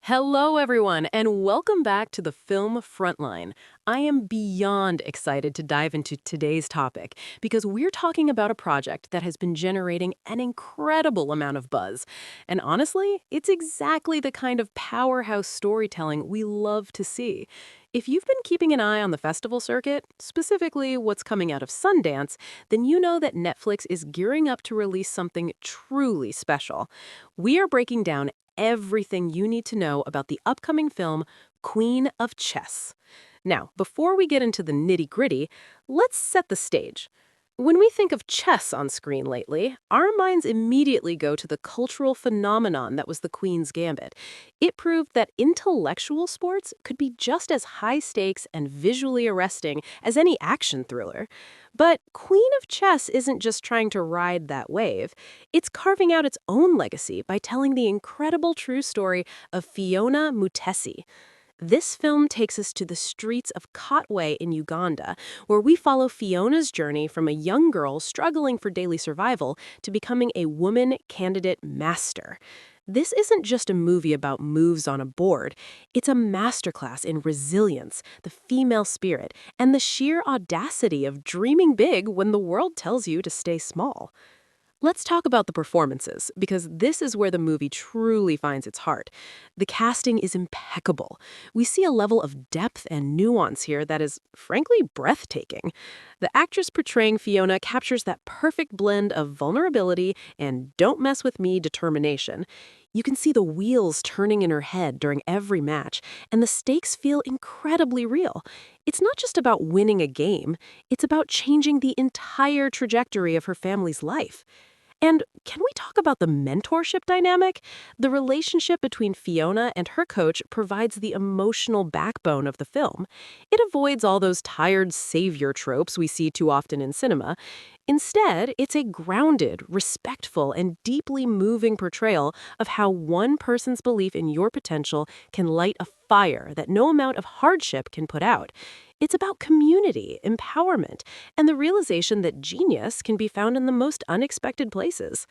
Hello, everyone, and welcome back to the film Frontline. I am beyond excited to dive into today's topic because we're talking about a project that has been generating an incredible amount of buzz. And honestly, it's exactly the kind of powerhouse storytelling we love to see. If you've been keeping an eye on the festival circuit, specifically what's coming out of Sundance, then you know that Netflix is gearing up to release something truly special. We are breaking down everything you need to know about the upcoming film Queen of Chess. Now, before we get into the nitty-gritty, let's set the stage. When we think of chess on screen lately, our minds immediately go to the cultural phenomenon that was the Queen's Gambit. It proved that intellectual sports could be just as high stakes and visually arresting as any action thriller. But Queen of Chess isn't just trying to ride that wave. It's carving out its own legacy by telling the incredible true story of Fiona Mutesi. This film takes us to the streets of Katwe in Uganda, where we follow Fiona's journey from a young girl struggling for daily survival to becoming a woman candidate master. This isn't just a movie about moves on a board. It's a masterclass in resilience, the female spirit, and the sheer audacity of dreaming big when the world tells you to stay small. Let's talk about the performances, because this is where the movie truly finds its heart. The casting is impeccable. We see a level of depth and nuance here that is, frankly, breathtaking. The actress portraying Fiona captures that perfect blend of vulnerability and don't mess with me determination. You can see the wheels turning in her head during every match, and the stakes feel incredibly real. It's not just about winning a game, it's about changing the entire trajectory of her family's life. And can we talk about the mentorship dynamic? The relationship between Fiona and her coach provides the emotional backbone of the film. It avoids all those tired savior tropes we see too often in cinema. Instead, it's a grounded, respectful, and deeply moving portrayal of how one person's belief in your potential can light a fire that no amount of hardship can put out. It's about community, empowerment, and the realization that genius can be found in the most unexpected places.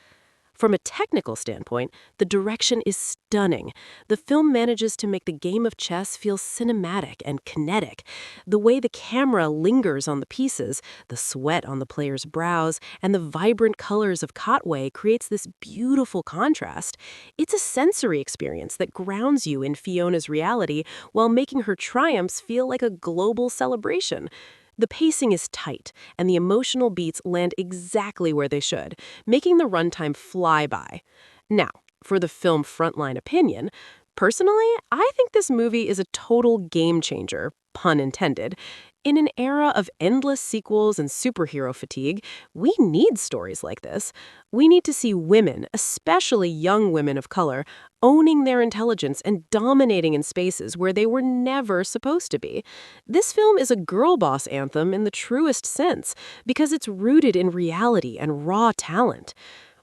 From a technical standpoint, the direction is stunning. The film manages to make the game of chess feel cinematic and kinetic. The way the camera lingers on the pieces, the sweat on the player's brows, and the vibrant colors of Katwe creates this beautiful contrast. It's a sensory experience that grounds you in Fiona's reality while making her triumphs feel like a global celebration. The pacing is tight, and the emotional beats land exactly where they should, making the runtime fly by. Now, for the film Frontline opinion, personally, I think this movie is a total game changer, pun intended. In an era of endless sequels and superhero fatigue, we need stories like this. We need to see women, especially young women of color, owning their intelligence and dominating in spaces where they were never supposed to be. This film is a girl boss anthem in the truest sense because it's rooted in reality and raw talent.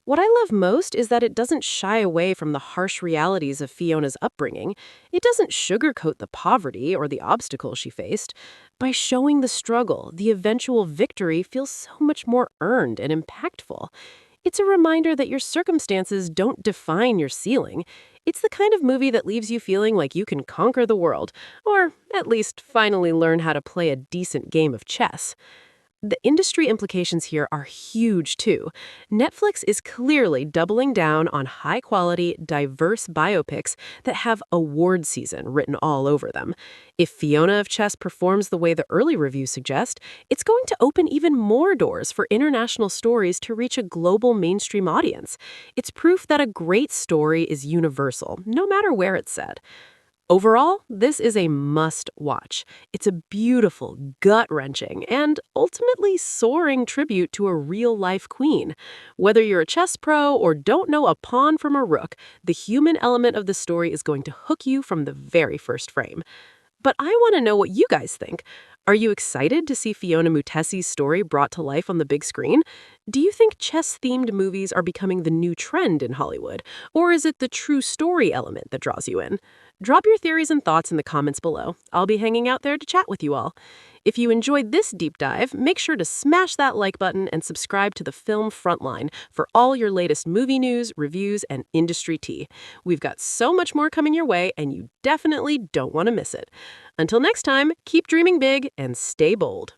What I love most is that it doesn't shy away from the harsh realities of Fiona's upbringing. It doesn't sugarcoat the poverty or the obstacles she faced. By showing the struggle, the eventual victory feels so much more earned and impactful. It's a reminder that your circumstances don't define your ceiling. It's the kind of movie that leaves you feeling like you can conquer the world, or at least finally learn how to play a decent game of chess. The industry implications here are huge, too. Netflix is clearly doubling down on high-quality, diverse biopics that have award season written all over them. If Fiona of Chess performs the way the early reviews suggest, it's going to open even more doors for international stories to reach a global mainstream audience. It's proof that a great story is universal, no matter where it's set. Overall, this is a must-watch. It's a beautiful, gut-wrenching, and ultimately soaring tribute to a real-life queen. Whether you're a chess pro or don't know a pawn from a rook, the human element of the story is going to hook you from the very first frame. But I want to know what you guys think. Are you excited to see Fiona Mutesi's story brought to life on the big screen? Do you think chess-themed movies are becoming the new trend in Hollywood? Or is it the true story element that draws you in? Drop your theories and thoughts in the comments below. I'll be hanging out there to chat with you all. If you enjoyed this deep dive, make sure to smash that like button and subscribe to the Film Frontline for all your latest movie news, reviews, and industry tea. We've got so much more coming your way, and you definitely don't want to miss it. Until next time, keep dreaming big and stay bold.